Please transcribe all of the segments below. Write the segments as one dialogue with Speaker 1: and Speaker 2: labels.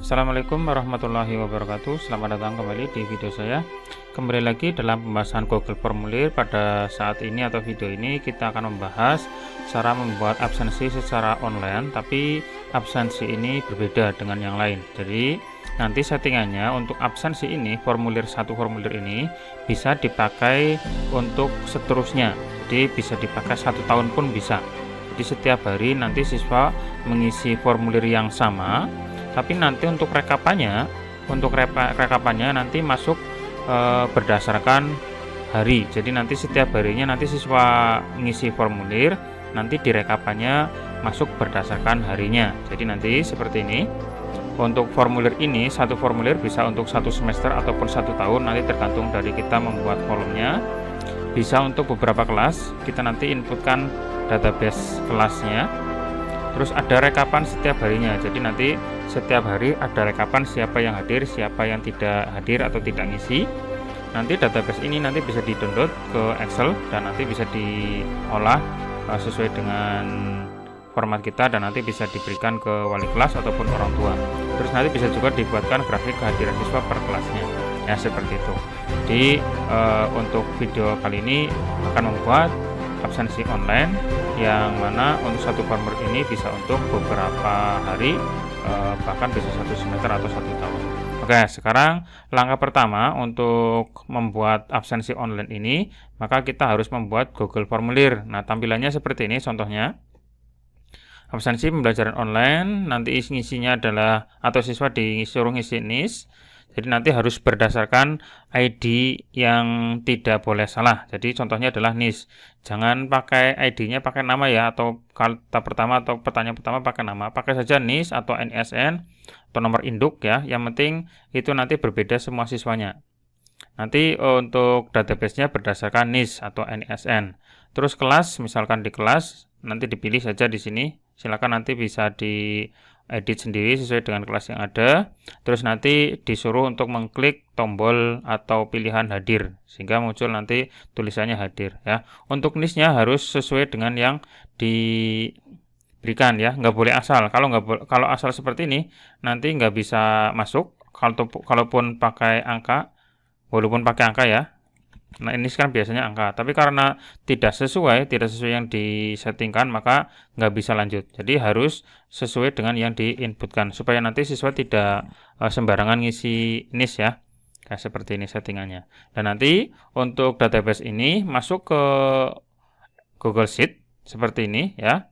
Speaker 1: Assalamualaikum warahmatullahi wabarakatuh. Selamat datang kembali di video saya. Kembali lagi dalam pembahasan Google Formulir. Pada saat ini atau video ini kita akan membahas cara membuat absensi secara online, tapi absensi ini berbeda dengan yang lain. Jadi nanti settingannya untuk absensi ini, formulir ini bisa dipakai untuk seterusnya. Jadi bisa dipakai 1 tahun pun bisa. Jadi setiap hari nanti siswa mengisi formulir yang sama, tapi nanti untuk rekapannya nanti masuk berdasarkan hari. Jadi nanti setiap harinya nanti siswa mengisi formulir, nanti direkapannya masuk berdasarkan harinya. Jadi nanti seperti ini. Untuk formulir ini, satu formulir bisa untuk 1 semester ataupun 1 tahun, nanti tergantung dari kita membuat kolomnya. Bisa untuk beberapa kelas, kita nanti inputkan database kelasnya. Terus ada rekapan setiap harinya. Jadi nanti setiap hari ada rekapan siapa yang hadir, siapa yang tidak hadir atau tidak ngisi. Nanti database ini nanti bisa di-download ke Excel dan nanti bisa diolah sesuai dengan format kita, dan nanti bisa diberikan ke wali kelas ataupun orang tua. Terus nanti bisa juga dibuatkan grafik kehadiran siswa per kelasnya. Ya, seperti itu. Jadi untuk video kali ini akan membuat absensi online, yang mana untuk satu formulir ini bisa untuk beberapa hari, bahkan bisa 1 semester atau 1 tahun. Oke, sekarang langkah pertama untuk membuat absensi online ini, maka kita harus membuat Google Formulir. Nah, tampilannya seperti ini contohnya. Absensi pembelajaran online, nanti isinya adalah, atau siswa disuruh ngisi NIS. Jadi nanti harus berdasarkan ID yang tidak boleh salah. Jadi contohnya adalah NIS. Jangan pakai ID-nya pakai nama ya, atau kata pertama atau pertanyaan pertama pakai nama. Pakai saja NIS atau NISN atau nomor induk ya. Yang penting itu nanti berbeda semua siswanya. Nanti untuk database-nya berdasarkan NIS atau NISN. Terus kelas, misalkan di kelas nanti dipilih saja di sini. Silakan nanti bisa diedit sendiri sesuai dengan kelas yang ada. Terus nanti disuruh untuk mengklik tombol atau pilihan hadir sehingga muncul nanti tulisannya hadir ya. Untuk NIS-nya harus sesuai dengan yang diberikan ya, nggak boleh asal. Kalau asal seperti ini nanti nggak bisa masuk. Kalaupun pakai angka, walaupun pakai angka ya. Nah, ini kan biasanya angka, tapi karena tidak sesuai yang disettingkan, maka nggak bisa lanjut. Jadi harus sesuai dengan yang diinputkan supaya nanti siswa tidak sembarangan ngisi NIS ya. Kayak seperti ini settingannya. Dan nanti untuk database ini masuk ke Google Sheet seperti ini ya.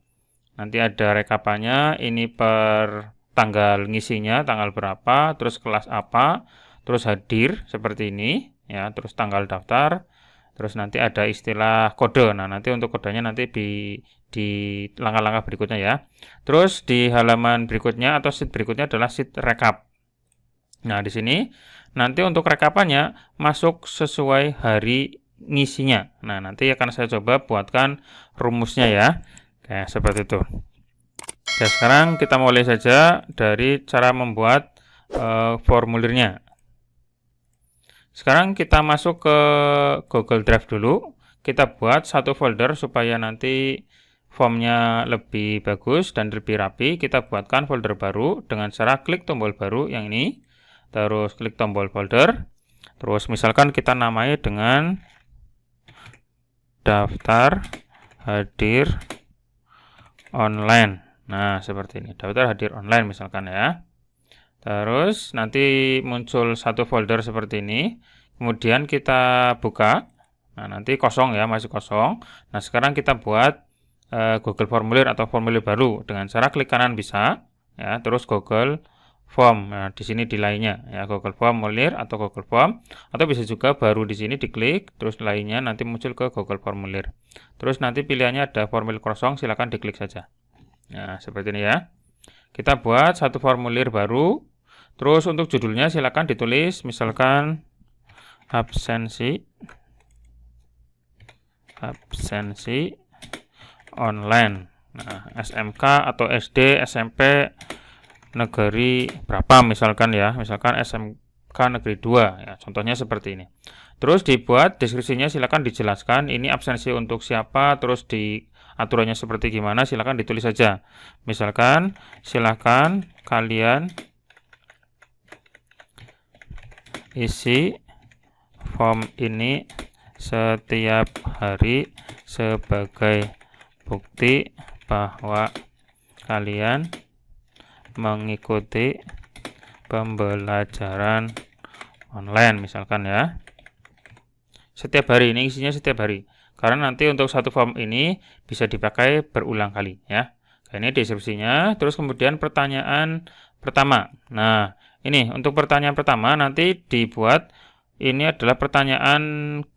Speaker 1: Nanti ada rekapannya, ini per tanggal ngisinya, tanggal berapa, terus kelas apa, terus hadir seperti ini. Ya, terus tanggal daftar, terus nanti ada istilah kode. Nah, nanti untuk kodenya nanti di langkah-langkah berikutnya ya. Terus di halaman berikutnya atau sheet berikutnya adalah sheet rekap. Nah, di sini nanti untuk rekapannya masuk sesuai hari ngisinya. Nah, nanti akan saya coba buatkan rumusnya ya. Kayak seperti itu. Ya, sekarang kita mulai saja dari cara membuat formulirnya. Sekarang kita masuk ke Google Drive dulu. Kita buat satu folder supaya nanti formnya lebih bagus dan lebih rapi. Kita buatkan folder baru dengan cara klik tombol baru yang ini. Terus klik tombol folder. Terus misalkan kita namai dengan daftar hadir online. Nah, seperti ini. Daftar hadir online misalkan ya. Terus nanti muncul satu folder seperti ini. Kemudian kita buka. Nah, nanti kosong ya, masih kosong. Nah, sekarang kita buat Google Formulir atau formulir baru dengan cara klik kanan bisa ya, terus Google Form. Nah, di sini di lainnya ya, Google Formulir atau Google Form, atau bisa juga baru di sini diklik terus lainnya nanti muncul ke Google Formulir. Terus nanti pilihannya ada formulir kosong, silakan diklik saja. Nah, seperti ini ya. Kita buat satu formulir baru. Terus untuk judulnya silakan ditulis misalkan absensi online. Nah, SMK atau SD, SMP negeri berapa misalkan ya. Misalkan SMK negeri 2 ya. Contohnya seperti ini. Terus dibuat deskripsinya, silakan dijelaskan ini absensi untuk siapa, terus di aturannya seperti gimana, silakan ditulis saja. Misalkan silakan kalian isi form ini setiap hari sebagai bukti bahwa kalian mengikuti pembelajaran online, misalkan ya. Setiap hari, ini isinya setiap hari. Karena nanti untuk satu form ini bisa dipakai berulang kali ya. Ini deskripsinya, terus kemudian pertanyaan pertama. Nah, ini untuk pertanyaan pertama nanti dibuat, ini adalah pertanyaan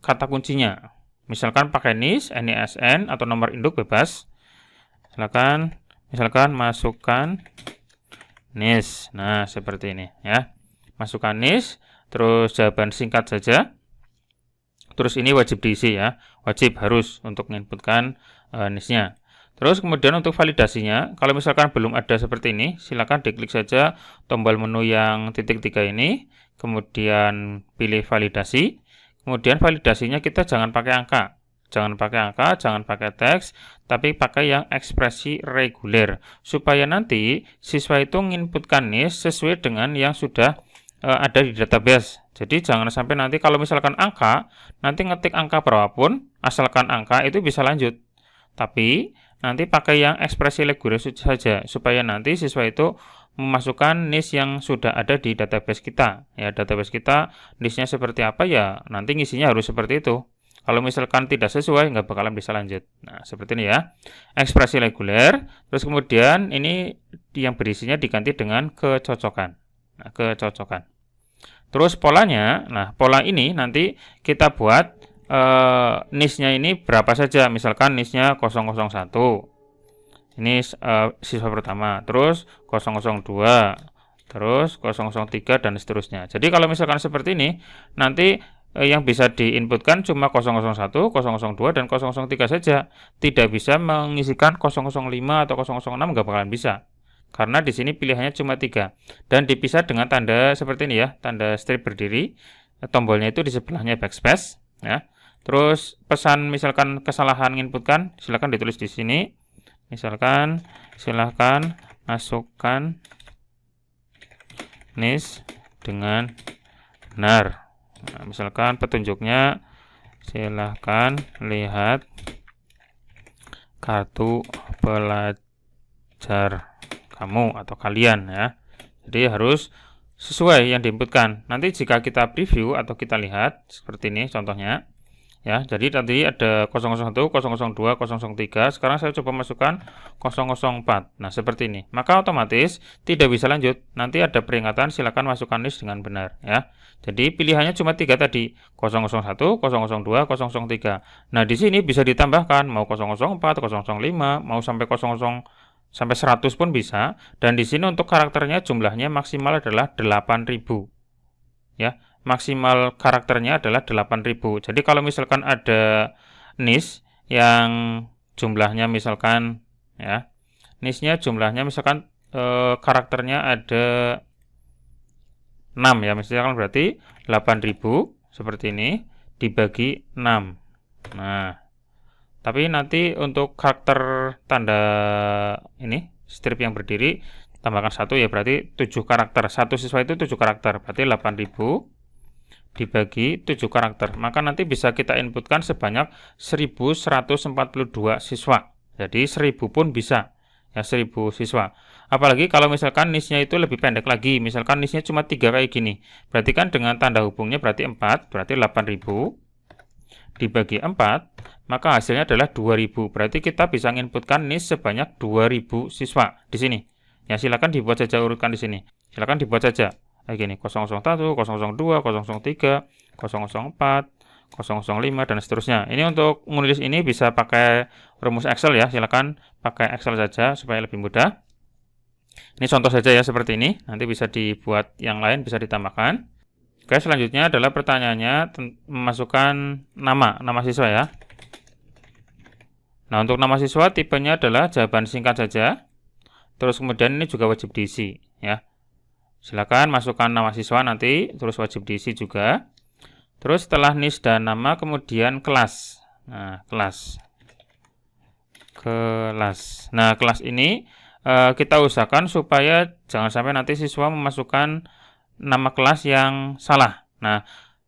Speaker 1: kata kuncinya. Misalkan pakai NIS, NISN, atau nomor induk bebas. Misalkan masukkan NIS. Nah, seperti ini ya. Masukkan NIS, terus jawaban singkat saja. Terus ini wajib diisi ya. Wajib harus untuk menginputkan NIS-nya. Terus kemudian untuk validasinya, kalau misalkan belum ada seperti ini, silakan diklik saja tombol menu yang titik 3 ini, kemudian pilih validasi. Kemudian validasinya kita jangan pakai angka. Jangan pakai angka, jangan pakai teks, tapi pakai yang ekspresi reguler. Supaya nanti siswa itu menginputkan NIS sesuai dengan yang sudah ada di database. Jadi jangan sampai nanti kalau misalkan angka, nanti ngetik angka berapapun, asalkan angka itu bisa lanjut. Tapi nanti pakai yang ekspresi reguler saja, supaya nanti siswa itu memasukkan NIS yang sudah ada di database kita. Ya, database kita NIS-nya seperti apa ya, nanti ngisinya harus seperti itu. Kalau misalkan tidak sesuai, nggak bakalan bisa lanjut. Nah, seperti ini ya. Ekspresi reguler, terus kemudian ini yang berisinya diganti dengan kecocokan. Nah, kecocokan. Terus polanya, nah pola ini nanti kita buat NIS-nya ini berapa saja. Misalkan NIS-nya 001. Ini siswa pertama, terus 002, terus 003 dan seterusnya. Jadi kalau misalkan seperti ini, nanti yang bisa diinputkan cuma 001, 002, dan 003 saja. Tidak bisa mengisikan 005 atau 006, nggak bakalan bisa. Karena di sini pilihannya cuma 3. Dan dipisah dengan tanda seperti ini ya, tanda strip berdiri. Tombolnya itu di sebelahnya backspace. Ya. Terus pesan misalkan kesalahan menginputkan, silakan ditulis di sini. Misalkan, silakan masukkan NIS dengan benar. Nah, misalkan petunjuknya, silahkan lihat kartu pelajar kamu atau kalian ya. Jadi harus sesuai yang diinputkan. Nanti jika kita preview atau kita lihat seperti ini contohnya ya. Jadi tadi ada 001, 002, 003. Sekarang saya coba masukkan 004. Nah, seperti ini. Maka otomatis tidak bisa lanjut. Nanti ada peringatan silakan masukkan NIS dengan benar ya. Jadi pilihannya cuma 3 tadi, 001, 002, 003. Nah, di sini bisa ditambahkan mau 004, 005, mau sampai 00 sampai 100 pun bisa. Dan di sini untuk karakternya jumlahnya maksimal adalah 8000. Ya, maksimal karakternya adalah 8000. Jadi kalau misalkan ada NIS yang jumlahnya misalkan ya, NIS-nya jumlahnya misalkan karakternya ada 6 ya, misalkan berarti 8000 seperti ini dibagi 6. Nah, tapi nanti untuk karakter tanda ini strip yang berdiri tambahkan 1 ya, berarti 7 karakter. Satu siswa itu 7 karakter, berarti 8000 dibagi 7 karakter. Maka nanti bisa kita inputkan sebanyak 1142 siswa. Jadi 1000 pun bisa. Ya, 1000 siswa. Apalagi kalau misalkan NIS-nya itu lebih pendek lagi. Misalkan NIS-nya cuma 3 kayak gini. Berarti kan dengan tanda hubungnya berarti 4, berarti 8000 dibagi 4, maka hasilnya adalah 2000. Berarti kita bisa menginputkan NIS sebanyak 2000 siswa di sini. Ya, silakan dibuat saja urutan di sini. Silakan dibuat saja. Kayak gini, 001, 002, 003, 004, 005 dan seterusnya. Ini untuk menulis ini bisa pakai rumus Excel ya. Silakan pakai Excel saja supaya lebih mudah. Ini contoh saja ya seperti ini. Nanti bisa dibuat yang lain, bisa ditambahkan. Oke, selanjutnya adalah pertanyaannya memasukkan nama siswa ya. Nah, untuk nama siswa tipenya adalah jawaban singkat saja. Terus kemudian ini juga wajib diisi ya. Silakan masukkan nama siswa nanti, terus wajib diisi juga. Terus setelah NIS dan nama kemudian kelas. Nah, kelas. Nah, kelas ini kita usahakan supaya jangan sampai nanti siswa memasukkan nama kelas yang salah. Nah,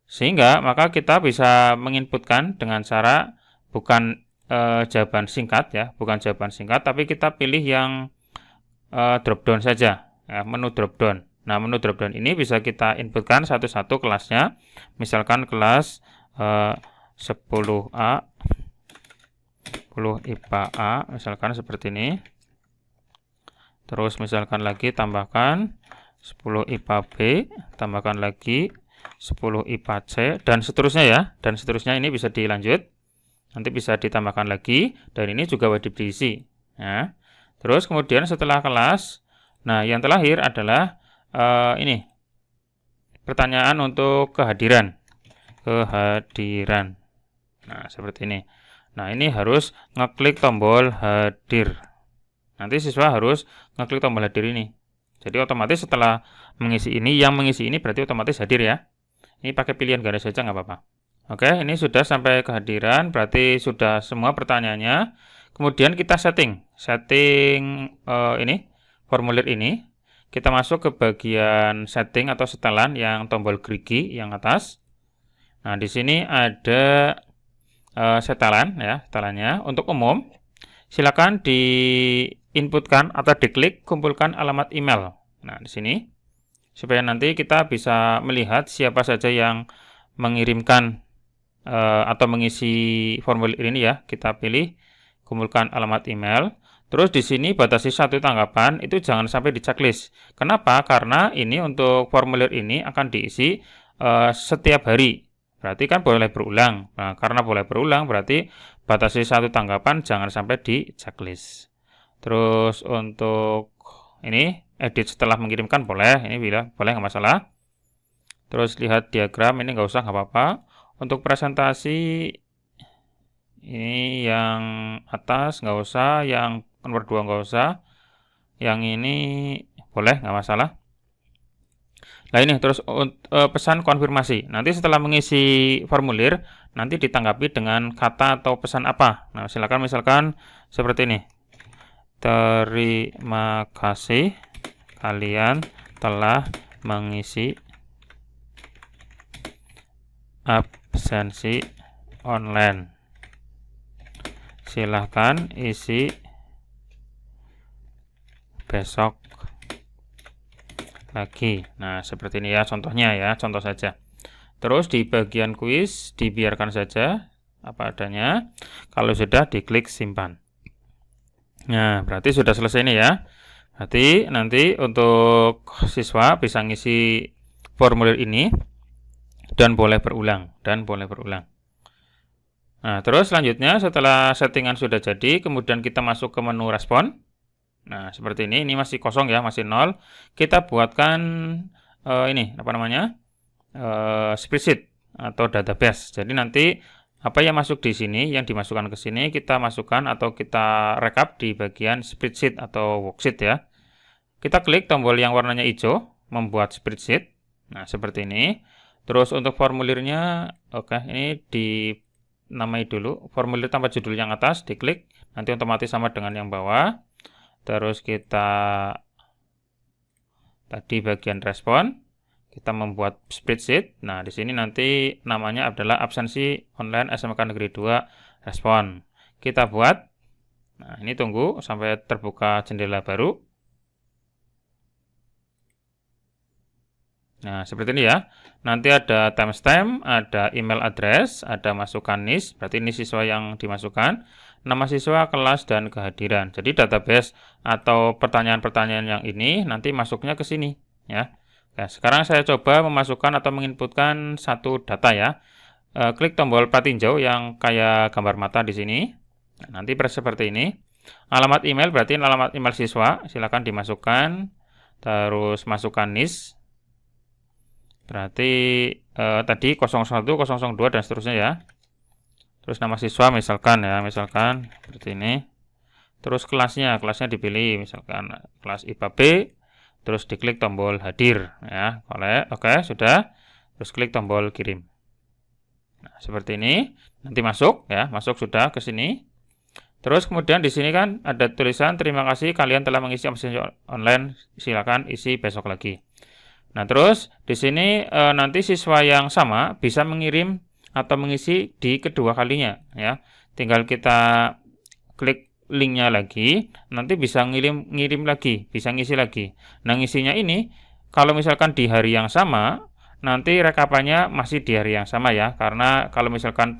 Speaker 1: sehingga maka kita bisa menginputkan dengan cara bukan jawaban singkat ya, bukan jawaban singkat, tapi kita pilih yang drop down saja, ya, menu drop down. Nah, menu drop down ini bisa kita inputkan satu-satu kelasnya, misalkan kelas 10A, 10 IPA A, misalkan seperti ini. Terus misalkan lagi tambahkan 10 IPA B, tambahkan lagi 10 IPA C, dan seterusnya ya, dan seterusnya. Ini bisa dilanjut, nanti bisa ditambahkan lagi, dan ini juga wajib diisi ya. Terus kemudian setelah kelas, nah yang terakhir adalah ini pertanyaan untuk kehadiran. Nah seperti ini. Nah ini harus ngeklik tombol hadir. Nanti siswa harus ngeklik tombol hadir ini. Jadi otomatis setelah mengisi ini, yang mengisi ini berarti otomatis hadir ya. Ini pakai pilihan garis saja nggak apa-apa. Oke, ini sudah sampai kehadiran, berarti sudah semua pertanyaannya. Kemudian kita setting ini formulir ini. Kita masuk ke bagian setting atau setelan yang tombol gerigi yang atas. Nah, di sini ada setelan ya, setelannya untuk umum. Silakan diinputkan atau diklik kumpulkan alamat email. Nah, di sini supaya nanti kita bisa melihat siapa saja yang mengirimkan atau mengisi formulir ini ya. Kita pilih kumpulkan alamat email. Terus di sini batasi 1 tanggapan, itu jangan sampai di checklist. Kenapa? Karena ini untuk formulir ini akan diisi setiap hari. Berarti kan boleh berulang. Nah, karena boleh berulang berarti batasi 1 tanggapan jangan sampai di checklist. Terus untuk ini edit setelah mengirimkan boleh, ini boleh nggak masalah. Terus lihat diagram ini nggak usah, nggak apa-apa. Untuk presentasi ini yang atas nggak usah, yang nomor 2 nggak usah, yang ini boleh nggak masalah. Nah ini terus pesan konfirmasi. Nanti setelah mengisi formulir, nanti ditanggapi dengan kata atau pesan apa. Nah silakan misalkan seperti ini. Terima kasih kalian telah mengisi absensi online. Silahkan isi besok lagi. Nah seperti ini ya contohnya ya, contoh saja. Terus di bagian kuis dibiarkan saja apa adanya. Kalau sudah diklik simpan. Nah berarti sudah selesai ini ya. Berarti nanti untuk siswa bisa ngisi formulir ini dan boleh berulang, Nah terus selanjutnya setelah settingan sudah jadi, kemudian kita masuk ke menu respon. Nah seperti ini masih kosong ya, masih 0. Kita buatkan ini apa namanya spreadsheet atau database. Jadi nanti apa yang masuk di sini, yang dimasukkan ke sini kita masukkan atau kita rekap di bagian spreadsheet atau worksheet ya. Kita klik tombol yang warnanya hijau, membuat spreadsheet. Nah seperti ini. Terus untuk formulirnya, oke, ini dinamai dulu. Formulir tanpa judul yang atas diklik, nanti otomatis sama dengan yang bawah. Terus kita tadi bagian respon, kita membuat spreadsheet. Nah, di sini nanti namanya adalah absensi online SMK Negeri 2 respon. Kita buat. Nah, ini tunggu sampai terbuka jendela baru. Nah, seperti ini ya. Nanti ada timestamp, ada email address, ada masukan NIS, berarti ini siswa yang dimasukkan, nama siswa, kelas, dan kehadiran. Jadi database atau pertanyaan-pertanyaan yang ini nanti masuknya ke sini ya. Nah, sekarang saya coba memasukkan atau menginputkan satu data ya. Klik tombol plat hijau yang kayak gambar mata di sini. Nah, nanti seperti ini. Alamat email berarti alamat email siswa, silakan dimasukkan. Terus masukkan NIS. Berarti tadi 01, 002 dan seterusnya ya. Terus nama siswa misalkan ya, misalkan seperti ini. Terus kelasnya dipilih misalkan kelas IPA B. Terus diklik tombol hadir ya. Oke, sudah. Terus klik tombol kirim. Nah, seperti ini. Nanti masuk ya, masuk sudah ke sini. Terus kemudian di sini kan ada tulisan terima kasih kalian telah mengisi absensi online, silakan isi besok lagi. Nah, terus di sini nanti siswa yang sama bisa mengirim atau mengisi di kedua kalinya ya. Tinggal kita klik linknya lagi, nanti bisa ngirim lagi, bisa ngisi lagi. Nah, ngisinya ini kalau misalkan di hari yang sama, nanti rekapannya masih di hari yang sama ya. Karena kalau misalkan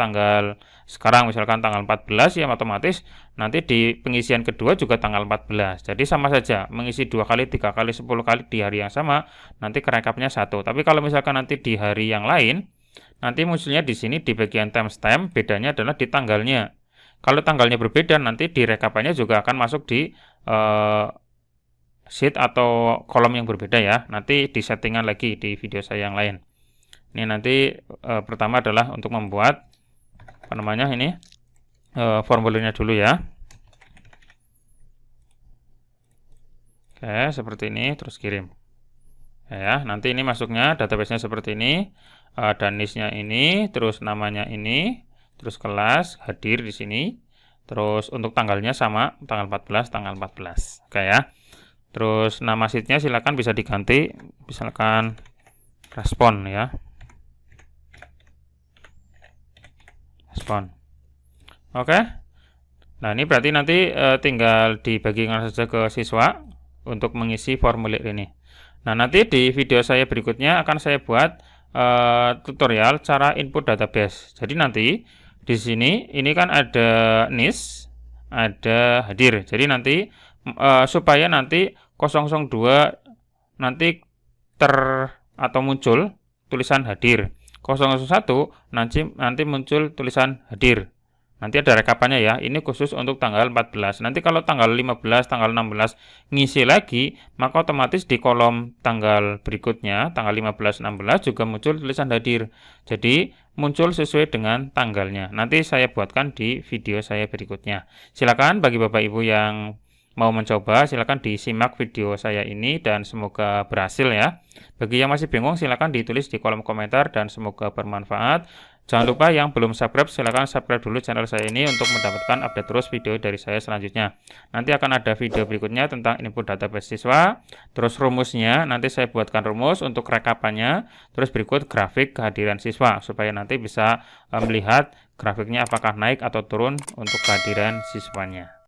Speaker 1: sekarang misalkan tanggal 14 ya, otomatis nanti di pengisian kedua juga tanggal 14. Jadi sama saja, mengisi 2 kali, 3 kali, 10 kali di hari yang sama, nanti kerekapnya satu. Tapi kalau misalkan nanti di hari yang lain, nanti munculnya di sini di bagian timestamp, bedanya adalah di tanggalnya. Kalau tanggalnya berbeda, nanti di rekapannya juga akan masuk di sheet atau kolom yang berbeda ya. Nanti di settingan lagi di video saya yang lain. Ini nanti pertama adalah untuk membuat ini formulirnya dulu ya. Oke, seperti ini, terus kirim. Ya, nanti ini masuknya database-nya seperti ini, dan list-nya ini, terus namanya ini, terus kelas hadir di sini, terus untuk tanggalnya sama, tanggal 14, tanggal 14. Oke ya. Terus nama sheet-nya silakan bisa diganti, misalkan respon ya. Respon. Oke. Nah, ini berarti nanti tinggal dibagikan saja ke siswa untuk mengisi formulir ini. Nah, nanti di video saya berikutnya akan saya buat tutorial cara input database. Jadi nanti di sini ini kan ada NIS, ada hadir. Jadi nanti supaya nanti 002 nanti atau muncul tulisan hadir. 001 nanti muncul tulisan hadir. Nanti ada rekapannya ya, ini khusus untuk tanggal 14. Nanti kalau tanggal 15, tanggal 16 ngisi lagi, maka otomatis di kolom tanggal berikutnya, tanggal 15, 16 juga muncul tulisan hadir. Jadi muncul sesuai dengan tanggalnya. Nanti saya buatkan di video saya berikutnya. Silakan bagi Bapak Ibu yang mau mencoba, silakan disimak video saya ini dan semoga berhasil ya. Bagi yang masih bingung, silakan ditulis di kolom komentar dan semoga bermanfaat. Jangan lupa yang belum subscribe, silahkan subscribe dulu channel saya ini untuk mendapatkan update terus video dari saya selanjutnya. Nanti akan ada video berikutnya tentang input database siswa, terus rumusnya, nanti saya buatkan rumus untuk rekapannya, terus berikut grafik kehadiran siswa, supaya nanti bisa melihat grafiknya apakah naik atau turun untuk kehadiran siswanya.